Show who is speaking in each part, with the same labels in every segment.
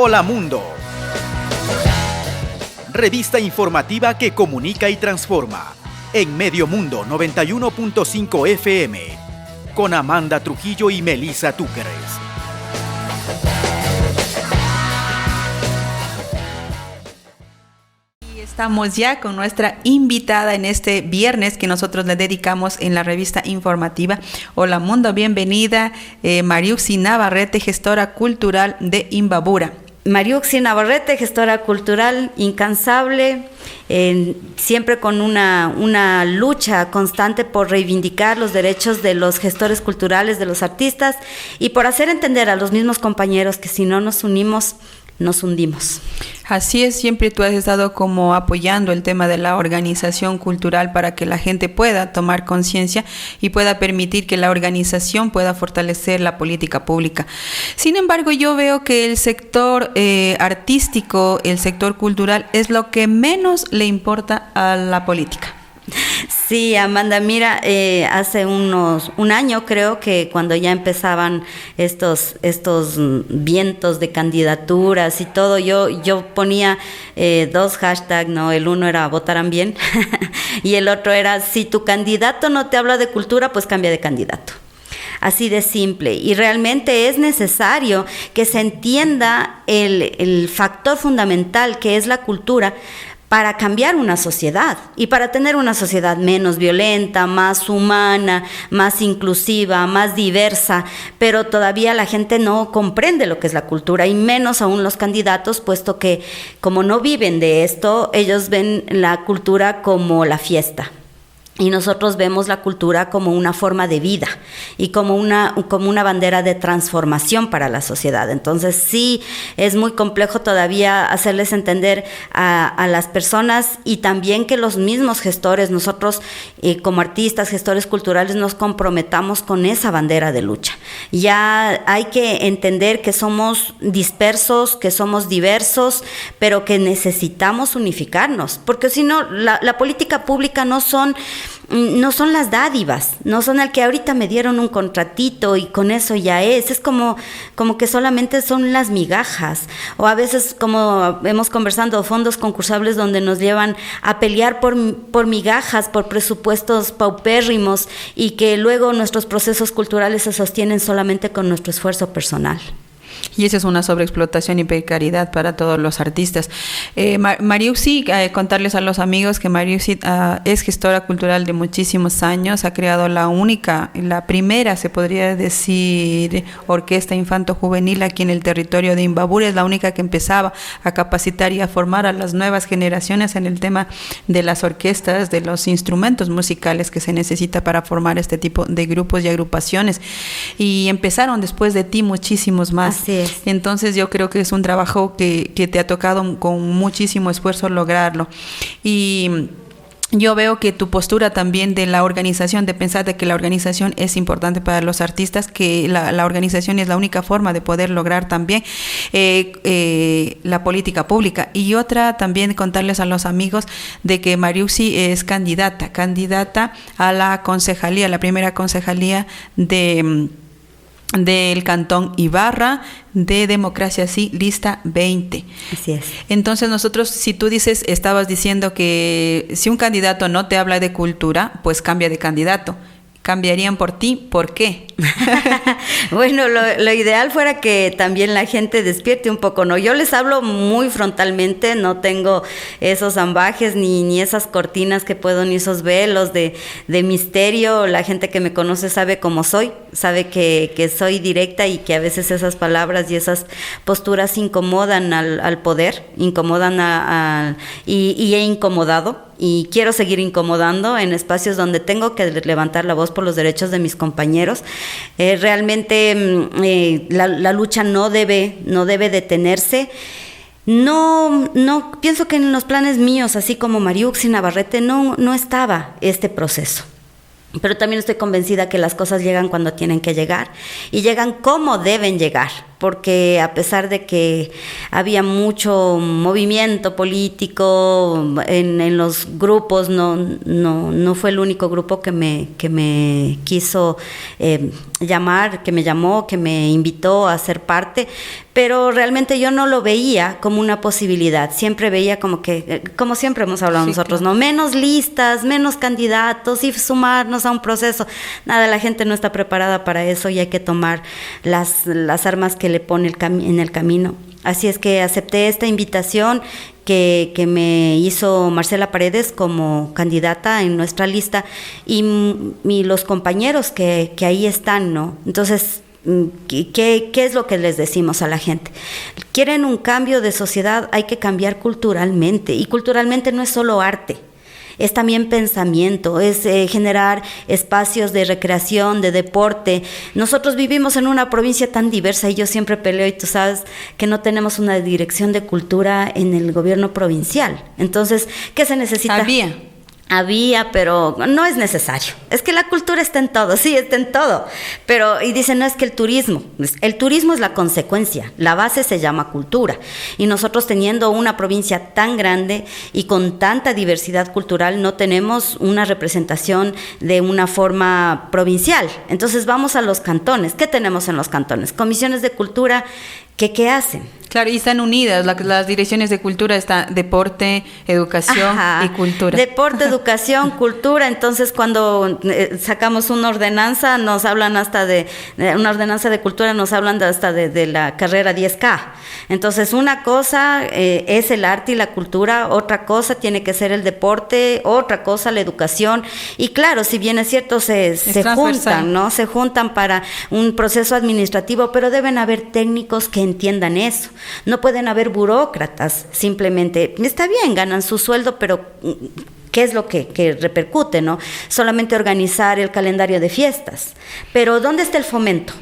Speaker 1: Hola Mundo. Revista informativa que comunica y transforma. En Medio Mundo 91.5 FM. Con Amanda Trujillo y Melissa Túqueres.
Speaker 2: Estamos ya con nuestra invitada en este viernes que nosotros le dedicamos en la revista informativa Hola Mundo. Bienvenida, Mariuxi Navarrete, gestora cultural de Imbabura.
Speaker 3: Mariuxi Navarrete, gestora cultural incansable, siempre con una lucha constante por reivindicar los derechos de los gestores culturales, de los artistas, y por hacer entender a los mismos compañeros que si no nos unimos, nos hundimos.
Speaker 2: Así es, siempre tú has estado como apoyando el tema de la organización cultural para que la gente pueda tomar conciencia y pueda permitir que la organización pueda fortalecer la política pública. Sin embargo, yo veo que el sector artístico, el sector cultural es lo que menos le importa a la política.
Speaker 3: Sí, Amanda, mira, hace un año creo que cuando ya empezaban estos vientos de candidaturas y todo, yo ponía dos hashtags, ¿no? El uno era votarán bien y el otro era si tu candidato no te habla de cultura, pues cambia de candidato. Así de simple, y realmente es necesario que se entienda el factor fundamental que es la cultura para cambiar una sociedad y para tener una sociedad menos violenta, más humana, más inclusiva, más diversa, pero todavía la gente no comprende lo que es la cultura y menos aún los candidatos, puesto que como no viven de esto, ellos ven la cultura como la fiesta. Y nosotros vemos la cultura como una forma de vida y como una bandera de transformación para la sociedad. Entonces sí, es muy complejo todavía hacerles entender a las personas y también que los mismos gestores, nosotros como artistas, gestores culturales, nos comprometamos con esa bandera de lucha. Ya hay que entender que somos dispersos, que somos diversos, pero que necesitamos unificarnos, porque si no, la política pública no son las dádivas, no son el que ahorita me dieron un contratito y con eso ya es como que solamente son las migajas, o a veces como hemos conversado, fondos concursables donde nos llevan a pelear por migajas, por presupuestos paupérrimos y que luego nuestros procesos culturales se sostienen solamente con nuestro esfuerzo personal.
Speaker 2: Y esa es una sobreexplotación y precariedad para todos los artistas. Mariuxi, contarles a los amigos que Mariuxi es gestora cultural de muchísimos años, ha creado la primera, se podría decir, orquesta infanto-juvenil aquí en el territorio de Imbabura. Es la única que empezaba a capacitar y a formar a las nuevas generaciones en el tema de las orquestas, de los instrumentos musicales que se necesita para formar este tipo de grupos y agrupaciones. Y empezaron después de ti muchísimos más.
Speaker 3: Así es.
Speaker 2: Entonces yo creo que es un trabajo que te ha tocado con muchísimo esfuerzo lograrlo. Y yo veo que tu postura también de la organización, de pensar de que la organización es importante para los artistas, que la organización es la única forma de poder lograr también la política pública. Y otra, también contarles a los amigos de que Mariuxi es candidata a la concejalía, la primera concejalía del Cantón Ibarra, de Democracia Sí, lista 20.
Speaker 3: Así es.
Speaker 2: Entonces nosotros, si tú estabas diciendo que si un candidato no te habla de cultura, pues cambia de candidato. ¿Cambiarían por ti? ¿Por qué?
Speaker 3: Bueno, lo ideal fuera que también la gente despierte un poco, ¿no? Yo les hablo muy frontalmente, no tengo esos ambajes ni esas cortinas que puedo, ni esos velos de misterio. La gente que me conoce sabe cómo soy, sabe que soy directa y que a veces esas palabras y esas posturas incomodan al poder, incomodan y he incomodado. Y quiero seguir incomodando en espacios donde tengo que levantar la voz por los derechos de mis compañeros. Realmente la lucha no debe detenerse. No pienso que en los planes míos, así como Mariuxi Navarrete, no estaba este proceso. pero también estoy convencida que las cosas llegan cuando tienen que llegar y llegan como deben llegar, porque a pesar de que había mucho movimiento político en los grupos, no fue el único grupo que me quiso llamar, que me llamó, que me invitó a ser parte, pero realmente yo no lo veía como una posibilidad, siempre veía como siempre hemos hablado nosotros, claro, ¿no? Menos listas, menos candidatos y sumarnos a un proceso. Nada, la gente no está preparada para eso y hay que tomar las armas que le pone en el camino. Así es que acepté esta invitación que me hizo Marcela Paredes como candidata en nuestra lista y los compañeros que ahí están, ¿no? Entonces, ¿qué es lo que les decimos a la gente? ¿Quieren un cambio de sociedad? Hay que cambiar culturalmente, y culturalmente no es solo arte. Es también pensamiento, es generar espacios de recreación, de deporte. Nosotros vivimos en una provincia tan diversa y yo siempre peleo, y tú sabes que no tenemos una dirección de cultura en el gobierno provincial. Entonces, ¿qué se necesita? Había, pero no es necesario. Es que la cultura está en todo, sí, está en todo. Y dicen, no, es que el turismo es la consecuencia, la base se llama cultura. Y nosotros, teniendo una provincia tan grande y con tanta diversidad cultural, no tenemos una representación de una forma provincial. Entonces vamos a los cantones. ¿Qué tenemos en los cantones? Comisiones de cultura. ¿Qué hacen?
Speaker 2: Claro, y están unidas, las direcciones de cultura están deporte, educación y cultura.
Speaker 3: Deporte, educación, cultura. Entonces, cuando sacamos una ordenanza, nos hablan hasta una ordenanza de cultura, nos hablan hasta de la carrera 10K. Entonces, una cosa es el arte y la cultura, otra cosa tiene que ser el deporte, otra cosa la educación. Y claro, si bien es cierto, se juntan, ¿no? Se juntan para un proceso administrativo, pero deben haber técnicos que entiendan eso. No pueden haber burócratas, simplemente, está bien, ganan su sueldo, pero ¿qué es lo que repercute, no? Solamente organizar el calendario de fiestas. Pero ¿dónde está el fomento?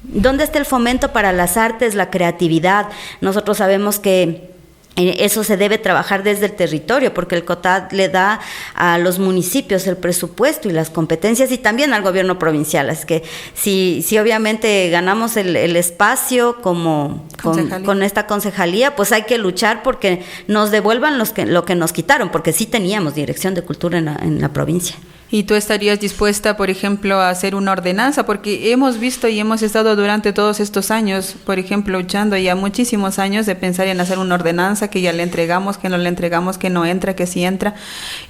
Speaker 3: ¿Dónde está el fomento para las artes, la creatividad? Nosotros sabemos que eso se debe trabajar desde el territorio, porque el COTAD le da a los municipios el presupuesto y las competencias, y también al gobierno provincial. Es que si obviamente ganamos el espacio con esta concejalía, pues hay que luchar porque nos devuelvan lo que nos quitaron, porque sí teníamos dirección de cultura en la provincia.
Speaker 2: ¿Y tú estarías dispuesta, por ejemplo, a hacer una ordenanza? Porque hemos visto y hemos estado durante todos estos años, por ejemplo, luchando ya muchísimos años de pensar en hacer una ordenanza, que ya le entregamos, que no le entregamos, que no entra, que sí entra.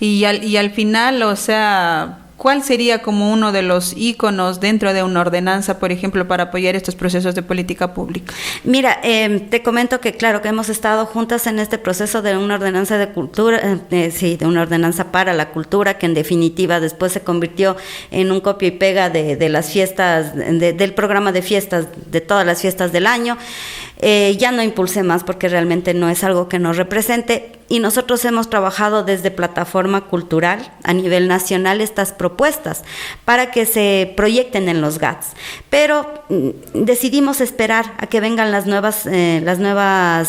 Speaker 2: Y al final, o sea, ¿cuál sería como uno de los íconos dentro de una ordenanza, por ejemplo, para apoyar estos procesos de política pública?
Speaker 3: Mira, te comento que claro, que hemos estado juntas en este proceso de una ordenanza de cultura, de una ordenanza para la cultura, que en definitiva después se convirtió en un copia y pega de las fiestas, del programa de fiestas, de todas las fiestas del año. Ya no impulsé más porque realmente no es algo que nos represente, y nosotros hemos trabajado desde Plataforma Cultural a nivel nacional estas propuestas para que se proyecten en los GATS, pero decidimos esperar a que vengan las nuevas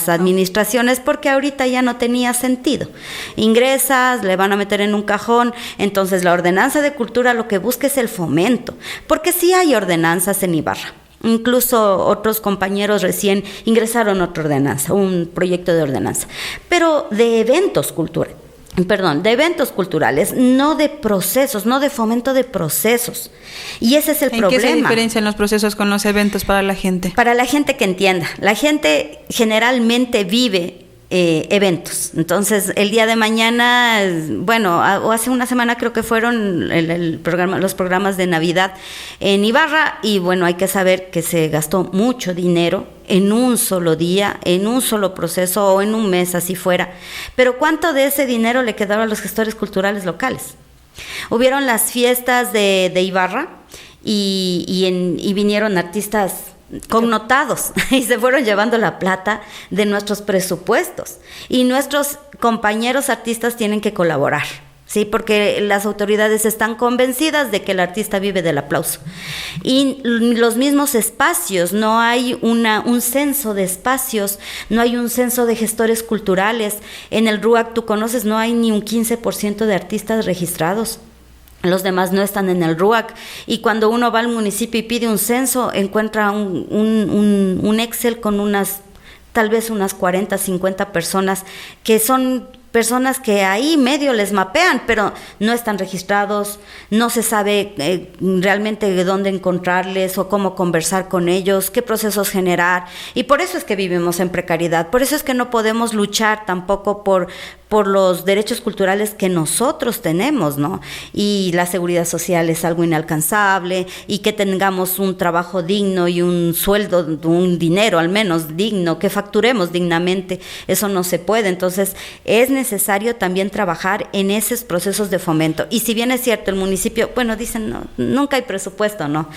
Speaker 3: administraciones, porque ahorita ya no tenía sentido. Ingresas, le van a meter en un cajón. Entonces la ordenanza de cultura lo que busca es el fomento, porque sí hay ordenanzas en Ibarra. Incluso otros compañeros recién ingresaron otra ordenanza, un proyecto de ordenanza, pero de eventos culturales, no de procesos, no de fomento de procesos. Y ese es el problema. ¿En qué se
Speaker 2: diferencian los procesos con los eventos para la gente?
Speaker 3: Para la gente que entienda. La gente generalmente vive eventos. Entonces, el día de mañana, o hace una semana creo que fueron los programas de Navidad en Ibarra, y bueno, hay que saber que se gastó mucho dinero en un solo día, en un solo proceso, o en un mes, así fuera. Pero ¿cuánto de ese dinero le quedaron a los gestores culturales locales? Hubieron las fiestas de Ibarra y vinieron artistas connotados y se fueron llevando la plata de nuestros presupuestos, y nuestros compañeros artistas tienen que colaborar, ¿sí? Porque las autoridades están convencidas de que el artista vive del aplauso, y los mismos espacios, no hay un censo de espacios, no hay un censo de gestores culturales. En el RUAC, tú conoces, no hay ni un 15% de artistas registrados. los demás no están en el RUAC, y cuando uno va al municipio y pide un censo, encuentra un Excel con tal vez unas 40, 50 personas, que son personas que ahí medio les mapean, pero no están registrados, no se sabe realmente de dónde encontrarles o cómo conversar con ellos, qué procesos generar, y por eso es que vivimos en precariedad, por eso es que no podemos luchar tampoco por los derechos culturales que nosotros tenemos, ¿no? Y la seguridad social es algo inalcanzable, y que tengamos un trabajo digno y un sueldo, un dinero al menos digno, que facturemos dignamente, eso no se puede. Entonces es necesario también trabajar en esos procesos de fomento. Y si bien es cierto, el municipio, bueno, dicen, no, nunca hay presupuesto, ¿no?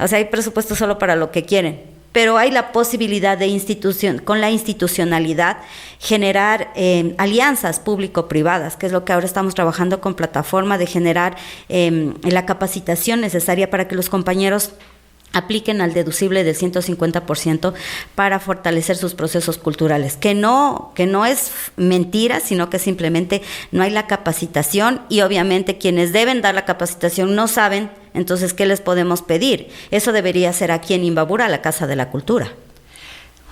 Speaker 3: O sea, hay presupuesto solo para lo que quieren, pero hay la posibilidad de con la institucionalidad, generar alianzas público-privadas, que es lo que ahora estamos trabajando con plataforma, de generar la capacitación necesaria para que los compañeros apliquen al deducible del 150% para fortalecer sus procesos culturales, que no es mentira, sino que simplemente no hay la capacitación, y obviamente quienes deben dar la capacitación no saben. Entonces, ¿qué les podemos pedir? Eso debería ser aquí en Imbabura, la Casa de la Cultura.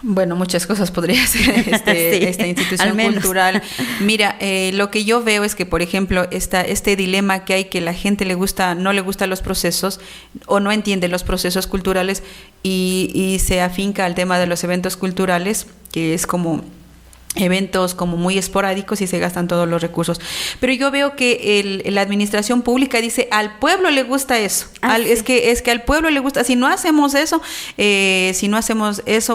Speaker 2: Bueno, muchas cosas podría ser
Speaker 3: Sí,
Speaker 2: esta institución cultural. Mira, lo que yo veo es que, por ejemplo, este dilema que hay, que la gente no le gustan los procesos o no entiende los procesos culturales, y se afinca al tema de los eventos culturales, que es como eventos como muy esporádicos y se gastan todos los recursos. Pero yo veo que la administración pública dice, al pueblo le gusta eso. Sí. Es que al pueblo le gusta. Si no hacemos eso,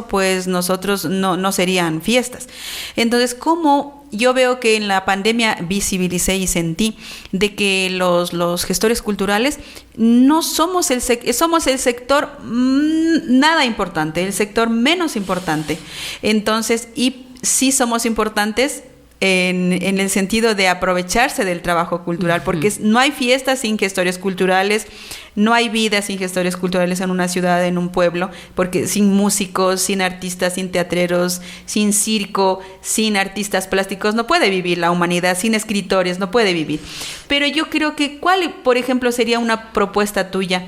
Speaker 2: pues nosotros no serían fiestas. Entonces, ¿cómo? Yo veo que en la pandemia visibilicé y sentí de que los gestores culturales no somos somos el sector nada importante, el sector menos importante. Entonces, y sí somos importantes en el sentido de aprovecharse del trabajo cultural, porque no hay fiestas sin gestores culturales, no hay vida sin gestores culturales en una ciudad, en un pueblo, porque sin músicos, sin artistas, sin teatreros, sin circo, sin artistas plásticos no puede vivir la humanidad, sin escritores no puede vivir. Pero yo creo que ¿cuál, por ejemplo, sería una propuesta tuya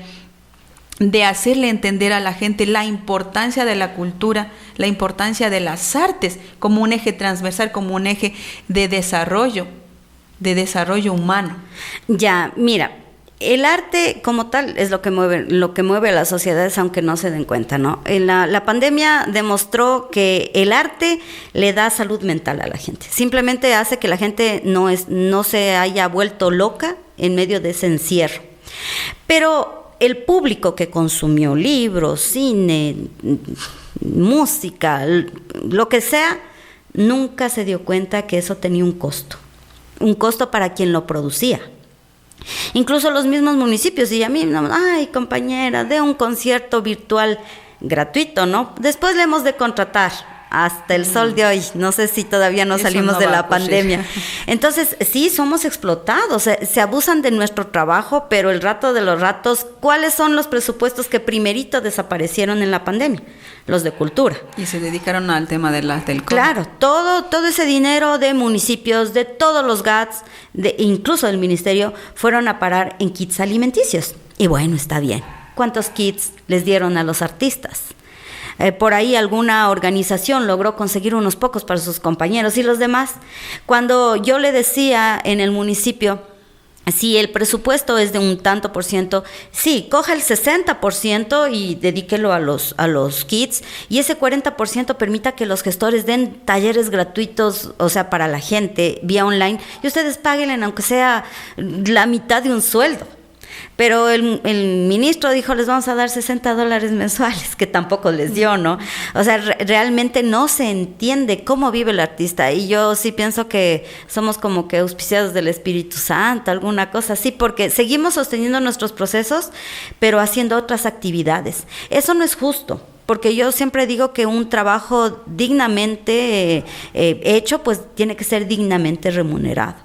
Speaker 2: de hacerle entender a la gente la importancia de la cultura, la importancia de las artes como un eje transversal, como un eje de desarrollo humano? Ya, mira, el arte como tal es lo que mueve a las sociedades, aunque no se den cuenta, ¿no? La pandemia demostró que el arte le da salud mental a la gente. Simplemente hace que la gente no se haya vuelto loca en medio de ese encierro. Pero el público que consumió libros, cine, música, lo que sea, nunca se dio cuenta que eso tenía un costo para quien lo producía. Incluso los mismos municipios, y a mí, ay, compañera, de un concierto virtual gratuito, ¿no? Después le hemos de contratar. Hasta el sol de hoy, no sé si todavía no salimos de la pandemia. Entonces, sí, somos explotados, se abusan de nuestro trabajo, pero el rato de los ratos, ¿cuáles son los presupuestos que primerito desaparecieron en la pandemia? Los de cultura. Y se dedicaron al tema del COVID.
Speaker 3: Claro, todo ese dinero de municipios, de todos los GATS, incluso del ministerio, fueron a parar en kits alimenticios. Y bueno, está bien. ¿Cuántos kits les dieron a los artistas? Por ahí alguna organización logró conseguir unos pocos para sus compañeros, y los demás. Cuando yo le decía en el municipio, si el presupuesto es de un tanto por ciento, sí, coja el 60% y dedíquelo a los kits, y ese 40% permita que los gestores den talleres gratuitos, o sea, para la gente, vía online, y ustedes páguenle aunque sea la mitad de un sueldo. Pero el ministro dijo, les vamos a dar $60 mensuales, que tampoco les dio, ¿no? O sea, realmente no se entiende cómo vive el artista, y yo sí pienso que somos como que auspiciados del Espíritu Santo, alguna cosa así, porque seguimos sosteniendo nuestros procesos, pero haciendo otras actividades. Eso no es justo, porque yo siempre digo que un trabajo dignamente hecho, pues tiene que ser dignamente remunerado.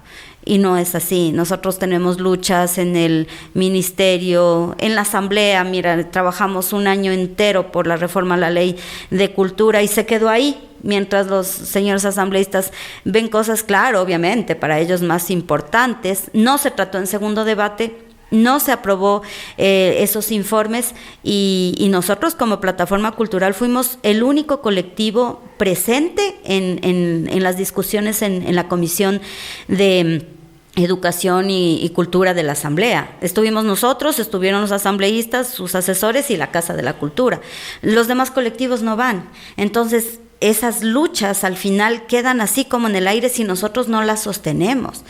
Speaker 3: Y no es así. Nosotros tenemos luchas en el ministerio, en la asamblea. Mira, trabajamos un año entero por la reforma a la ley de cultura y se quedó ahí, mientras los señores asambleístas ven cosas, claro, obviamente, para ellos más importantes. No se trató en segundo debate, no se aprobó esos informes y nosotros como plataforma cultural fuimos el único colectivo presente en las discusiones en la Comisión de Educación y Cultura de la Asamblea. Estuvimos nosotros, estuvieron los asambleístas, sus asesores y la Casa de la Cultura. Los demás colectivos no van. Entonces, esas luchas al final quedan así como en el aire si nosotros no las sostenemos.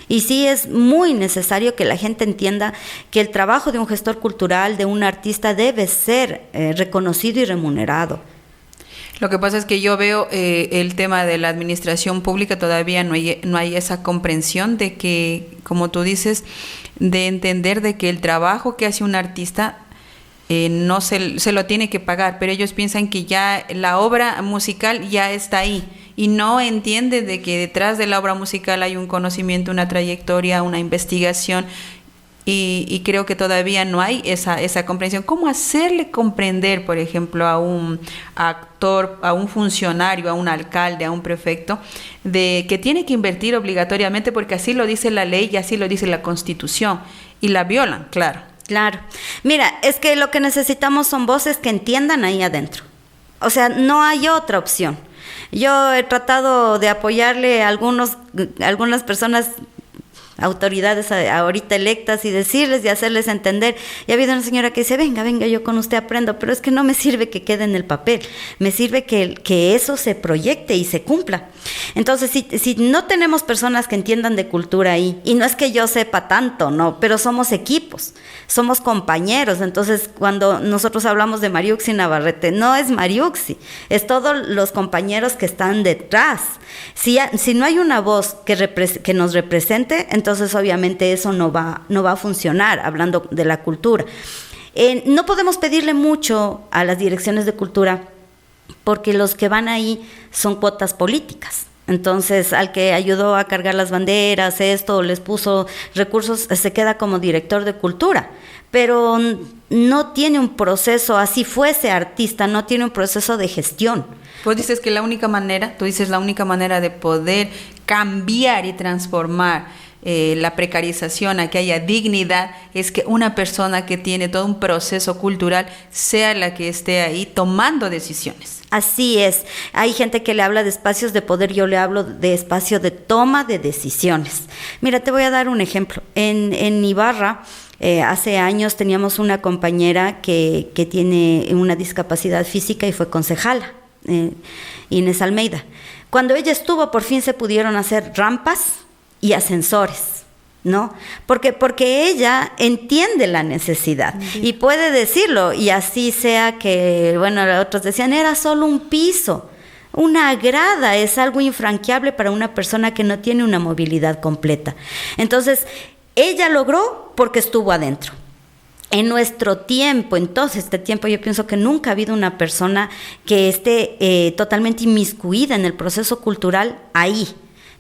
Speaker 3: Y sí es muy necesario que la gente entienda que el trabajo de un gestor cultural, de un artista, debe ser reconocido y remunerado.
Speaker 2: Lo que pasa es que yo veo el tema de la administración pública, todavía no hay esa comprensión de que, como tú dices, de entender de que el trabajo que hace un artista no se lo tiene que pagar, pero ellos piensan que ya la obra musical ya está ahí y no entienden de que detrás de la obra musical hay un conocimiento, una trayectoria, una investigación. Y creo que todavía no hay esa comprensión. ¿Cómo hacerle comprender, por ejemplo, a un actor, a un funcionario, a un alcalde, a un prefecto, de que tiene que invertir obligatoriamente porque así lo dice la ley y así lo dice la Constitución? Y la violan, claro.
Speaker 3: Claro. Mira, es que lo que necesitamos son voces que entiendan ahí adentro. O sea, no hay otra opción. Yo he tratado de apoyarle a algunas personas, autoridades ahorita electas, y decirles y hacerles entender. Y ha habido una señora que dice, venga, yo con usted aprendo, pero es que no me sirve que quede en el papel, me sirve que eso se proyecte y se cumpla. Entonces, si no tenemos personas que entiendan de cultura ahí, y no es que yo sepa tanto, no, pero somos equipos, somos compañeros. Entonces, cuando nosotros hablamos de Mariuxi Navarrete, no es Mariuxi, es todos los compañeros que están detrás. Si no hay una voz que nos represente, entonces obviamente eso no va a funcionar, hablando de la cultura. No podemos pedirle mucho a las direcciones de cultura porque los que van ahí son cuotas políticas. Entonces, al que ayudó a cargar las banderas, les puso recursos, se queda como director de cultura, pero no tiene un proceso, así fuese artista, no tiene un proceso de gestión.
Speaker 2: Tú dices la única manera de poder cambiar y transformar la precarización, a que haya dignidad, es que una persona que tiene todo un proceso cultural sea la que esté ahí tomando decisiones.
Speaker 3: Así es. Hay gente que le habla de espacios de poder, yo le hablo de espacio de toma de decisiones. Mira, te voy a dar un ejemplo. En Ibarra, hace años teníamos una compañera que tiene una discapacidad física y fue concejala, Inés Almeida. Cuando ella estuvo, por fin se pudieron hacer rampas y ascensores, ¿no? Porque ella entiende la necesidad y puede decirlo, y así sea que, bueno, otros decían, era solo un piso. Una grada es algo infranqueable para una persona que no tiene una movilidad completa. Entonces, ella logró porque estuvo adentro. En nuestro tiempo, entonces, yo pienso que nunca ha habido una persona que esté totalmente inmiscuida en el proceso cultural ahí.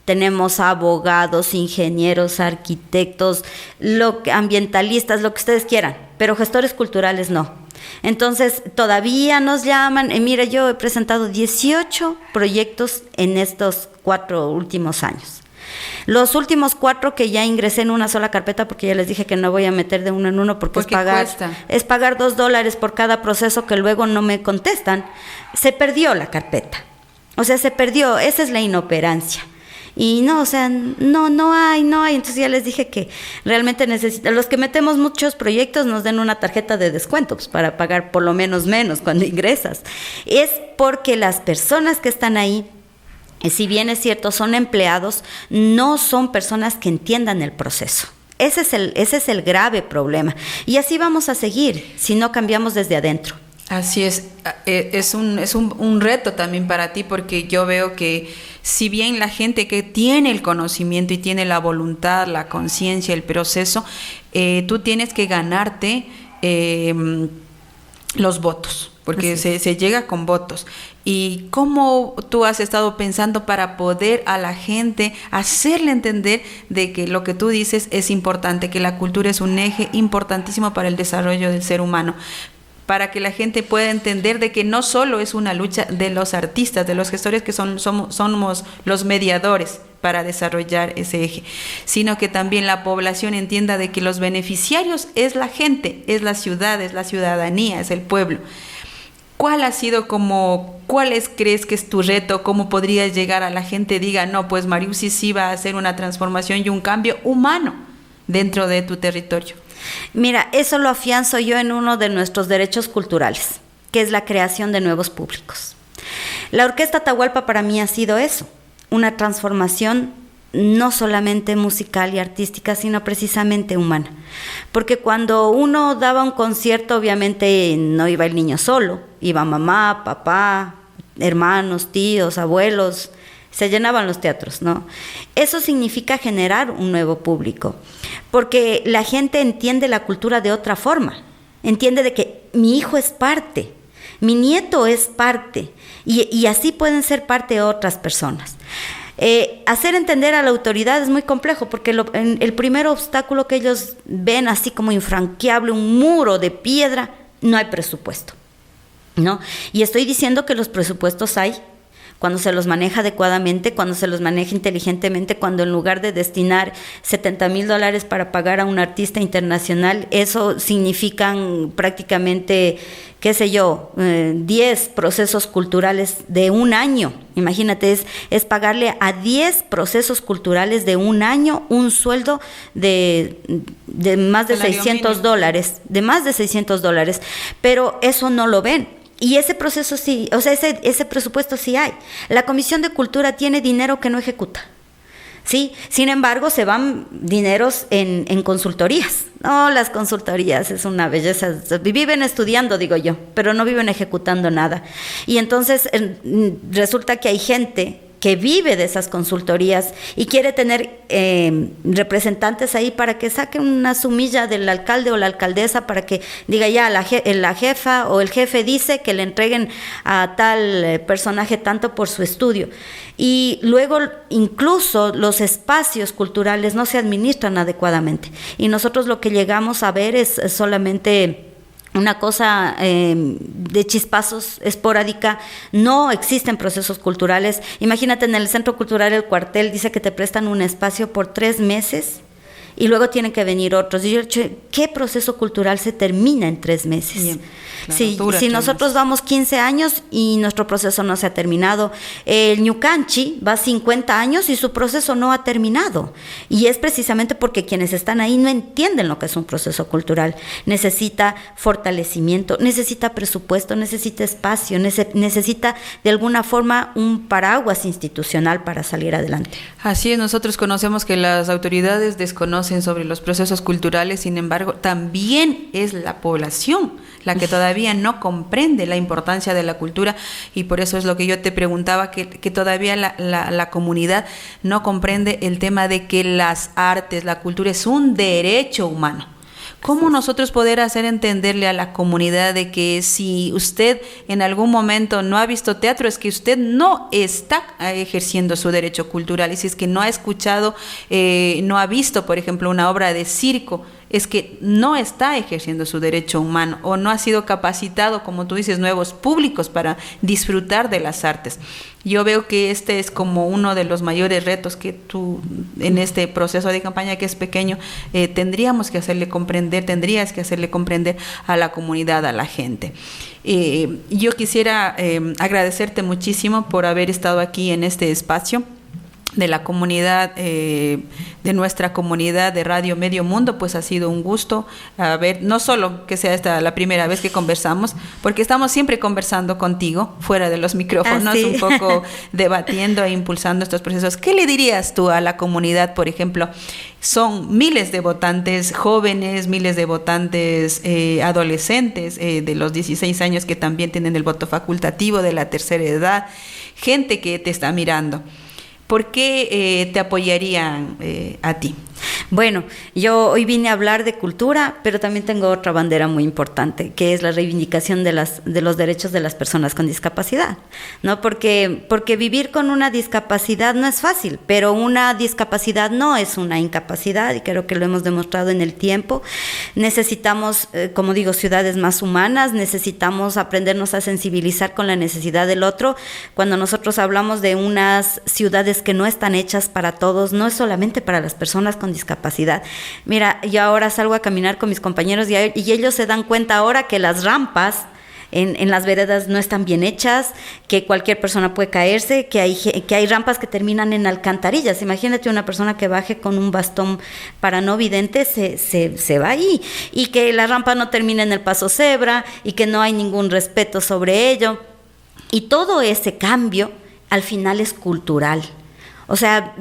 Speaker 3: Tenemos abogados, ingenieros, arquitectos, ambientalistas, lo que ustedes quieran, pero gestores culturales no. Entonces, todavía nos llaman. Mira, yo he presentado 18 proyectos en estos 4 últimos años. Los últimos 4 que ya ingresé en una sola carpeta, porque ya les dije que no voy a meter de uno en uno porque es pagar $2 por cada proceso que luego no me contestan. Se perdió la carpeta. O sea, se perdió. Esa es la inoperancia. Y no, o sea, no hay. Entonces ya les dije que realmente los que metemos muchos proyectos nos den una tarjeta de descuento, pues, para pagar por lo menos cuando ingresas. Es porque las personas que están ahí, si bien es cierto, son empleados, no son personas que entiendan el proceso. Ese es el grave problema. Y así vamos a seguir si no cambiamos desde adentro.
Speaker 2: Así es un reto también para ti, porque yo veo que si bien la gente que tiene el conocimiento y tiene la voluntad, la conciencia, el proceso, tú tienes que ganarte los votos, porque se llega con votos. ¿Y cómo tú has estado pensando para poder a la gente hacerle entender de que lo que tú dices es importante, que la cultura es un eje importantísimo para el desarrollo del ser humano? Para que la gente pueda entender de que no solo es una lucha de los artistas, de los gestores, que somos los mediadores, para desarrollar ese eje, sino que también la población entienda de que los beneficiarios es la gente, es la ciudad, es la ciudadanía, es el pueblo. ¿Crees que es tu reto? ¿Cómo podrías llegar a la gente? Diga, no, pues Mariusi sí va a hacer una transformación y un cambio humano dentro de tu territorio.
Speaker 3: Mira, eso lo afianzo yo en uno de nuestros derechos culturales, que es la creación de nuevos públicos. La Orquesta Atahualpa para mí ha sido eso, una transformación no solamente musical y artística, sino precisamente humana. Porque cuando uno daba un concierto, obviamente no iba el niño solo, iba mamá, papá, hermanos, tíos, abuelos, se llenaban los teatros, ¿no? Eso significa generar un nuevo público, porque la gente entiende la cultura de otra forma, entiende de que mi hijo es parte, mi nieto es parte, y así pueden ser parte de otras personas. Hacer entender a la autoridad es muy complejo, porque el primer obstáculo que ellos ven así como infranqueable, un muro de piedra, no hay presupuesto, ¿no? Y estoy diciendo que los presupuestos hay cuando se los maneja adecuadamente, cuando se los maneja inteligentemente, cuando en lugar de destinar $70,000 para pagar a un artista internacional, eso significan prácticamente, 10 procesos culturales de un año. Imagínate, es pagarle a 10 procesos culturales de un año un sueldo de más de $600, de más de $600, pero eso no lo ven. Y ese proceso sí, o sea, ese presupuesto sí hay. La Comisión de Cultura tiene dinero que no ejecuta, ¿sí? Sin embargo, se van dineros en consultorías. No, las consultorías es una belleza. Viven estudiando, digo yo, pero no viven ejecutando nada. Y entonces resulta que hay gente que vive de esas consultorías y quiere tener representantes ahí para que saquen una sumilla del alcalde o la alcaldesa, para que diga ya la jefa o el jefe dice que le entreguen a tal personaje tanto por su estudio. Y luego incluso los espacios culturales no se administran adecuadamente. Y nosotros lo que llegamos a ver es solamente una cosa de chispazos, esporádica. No existen procesos culturales. Imagínate, en el Centro Cultural El Cuartel dice que te prestan un espacio por 3 meses y luego tienen que venir otros. Y yo, ¿qué proceso cultural se termina en 3 meses? Bien, si nosotros vamos 15 años y nuestro proceso no se ha terminado, el Ñucanchi va 50 años y su proceso no ha terminado. Y es precisamente porque quienes están ahí no entienden lo que es un proceso cultural. Necesita fortalecimiento, necesita presupuesto, necesita espacio, necesita de alguna forma un paraguas institucional para salir adelante.
Speaker 2: Así es, nosotros conocemos que las autoridades desconocen sobre los procesos culturales, sin embargo, también es la población la que todavía no comprende la importancia de la cultura, y por eso es lo que yo te preguntaba, que todavía la comunidad no comprende el tema de que las artes, la cultura es un derecho humano. ¿Cómo nosotros poder hacer entenderle a la comunidad de que si usted en algún momento no ha visto teatro, es que usted no está ejerciendo su derecho cultural? Y si es que no ha escuchado, no ha visto, por ejemplo, una obra de circo, es que no está ejerciendo su derecho humano, o no ha sido capacitado, como tú dices, nuevos públicos para disfrutar de las artes. Yo veo que este es como uno de los mayores retos que tú, en este proceso de campaña que es pequeño, tendrías que hacerle comprender a la comunidad, a la gente. Yo quisiera agradecerte muchísimo por haber estado aquí en este espacio de la comunidad, de nuestra comunidad de Radio Medio Mundo. Pues ha sido un gusto no solo que sea esta la primera vez que conversamos, porque estamos siempre conversando contigo fuera de los micrófonos, un poco debatiendo e impulsando estos procesos. ¿Qué le dirías tú a la comunidad, por ejemplo? Son miles de votantes jóvenes, miles de votantes adolescentes de los 16 años que también tienen el voto facultativo, de la tercera edad, gente que te está mirando. ¿Por qué te apoyarían a ti?
Speaker 3: Bueno, yo hoy vine a hablar de cultura, pero también tengo otra bandera muy importante, que es la reivindicación de los derechos de las personas con discapacidad, ¿no? Porque vivir con una discapacidad no es fácil, pero una discapacidad no es una incapacidad, y creo que lo hemos demostrado en el tiempo. Necesitamos, como digo, ciudades más humanas, necesitamos aprendernos a sensibilizar con la necesidad del otro. Cuando nosotros hablamos de unas ciudades que no están hechas para todos, no es solamente para las personas con discapacidad. Mira, yo ahora salgo a caminar con mis compañeros y ellos se dan cuenta ahora que las rampas en las veredas no están bien hechas, que cualquier persona puede caerse, que hay rampas que terminan en alcantarillas. Imagínate una persona que baje con un bastón para no vidente, se va ahí, y que la rampa no termina en el paso cebra y que no hay ningún respeto sobre ello. Y todo ese cambio al final es cultural. O sea,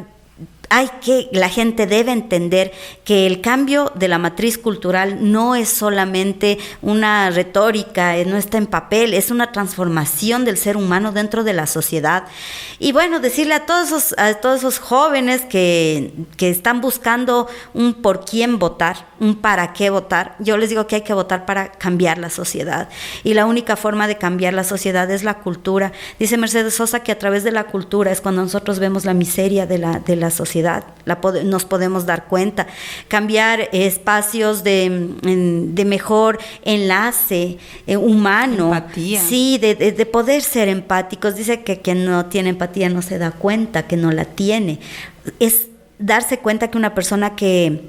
Speaker 3: la gente debe entender que el cambio de la matriz cultural no es solamente una retórica, no está en papel, es una transformación del ser humano dentro de la sociedad. Y bueno, decirle a todos esos jóvenes que están buscando un por quién votar, un para qué votar, yo les digo que hay que votar para cambiar la sociedad. Y la única forma de cambiar la sociedad es la cultura. Dice Mercedes Sosa que a través de la cultura es cuando nosotros vemos la miseria de la sociedad. Nos podemos dar cuenta, cambiar espacios de mejor enlace humano,
Speaker 2: empatía.
Speaker 3: Sí, de poder ser empáticos. Dice que quien no tiene empatía no se da cuenta que no la tiene. Es darse cuenta que una persona que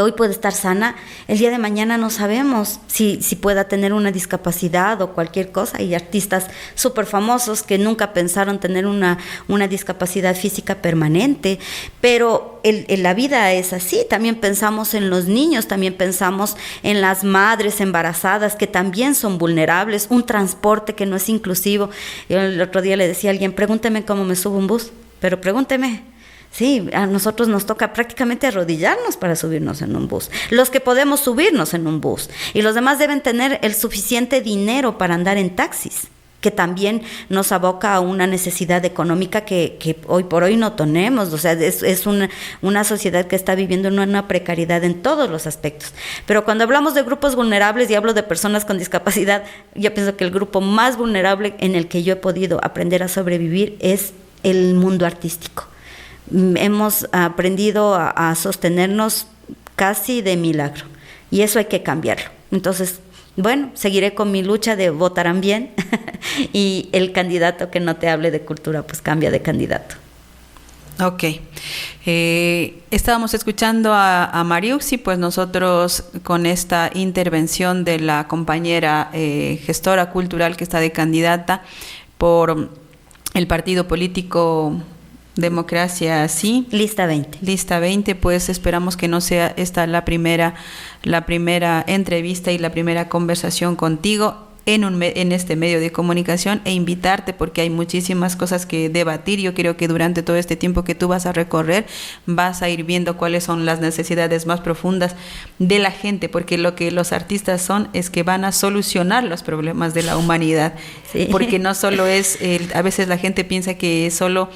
Speaker 3: hoy puede estar sana, el día de mañana no sabemos si pueda tener una discapacidad o cualquier cosa. Hay artistas súper famosos que nunca pensaron tener una discapacidad física permanente, pero la vida es así. También pensamos en los niños, también pensamos en las madres embarazadas que también son vulnerables, un transporte que no es inclusivo. Yo el otro día le decía a alguien, pregúnteme cómo me subo un bus, pero pregúnteme. Sí, a nosotros nos toca prácticamente arrodillarnos para subirnos en un bus. Los que podemos subirnos en un bus. Y los demás deben tener el suficiente dinero para andar en taxis, que también nos aboca a una necesidad económica que hoy por hoy no tenemos. O sea, es una sociedad que está viviendo una precariedad en todos los aspectos. Pero cuando hablamos de grupos vulnerables y hablo de personas con discapacidad, yo pienso que el grupo más vulnerable en el que yo he podido aprender a sobrevivir es el mundo artístico. Hemos aprendido a sostenernos casi de milagro, y eso hay que cambiarlo. Entonces, bueno, seguiré con mi lucha de votarán bien y el candidato que no te hable de cultura, pues cambia de candidato.
Speaker 2: Ok. Estábamos escuchando a Mariuxi, pues nosotros con esta intervención de la compañera gestora cultural que está de candidata por el partido político Democracia Sí.
Speaker 3: Lista 20.
Speaker 2: Lista 20, pues esperamos que no sea esta la primera entrevista y la primera conversación contigo en este medio de comunicación, e invitarte porque hay muchísimas cosas que debatir. Yo creo que durante todo este tiempo que tú vas a recorrer vas a ir viendo cuáles son las necesidades más profundas de la gente, porque lo que los artistas son es que van a solucionar los problemas de la humanidad. Sí. Porque no solo es, a veces la gente piensa que solo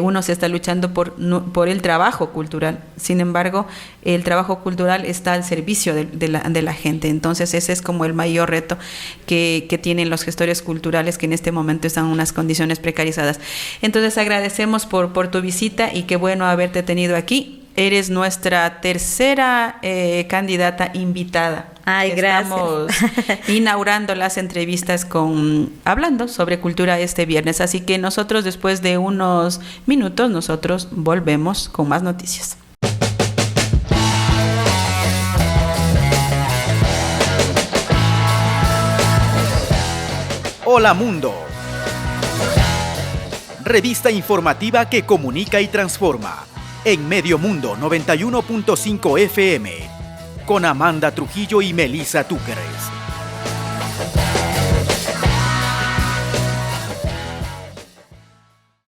Speaker 2: uno se está luchando por el trabajo cultural. Sin embargo, el trabajo cultural está al servicio de la gente. Entonces ese es como el mayor reto que tienen los gestores culturales, que en este momento están en unas condiciones precarizadas. Entonces agradecemos por tu visita y qué bueno haberte tenido aquí. Eres nuestra tercera candidata invitada.
Speaker 3: Ay, gracias.
Speaker 2: Estamos inaugurando las entrevistas hablando sobre cultura este viernes. Así que nosotros, después de unos minutos, nosotros volvemos con más noticias.
Speaker 1: Hola Mundo. Revista informativa que comunica y transforma. En Medio Mundo 91.5 FM. Con Amanda Trujillo y Melissa Túqueres.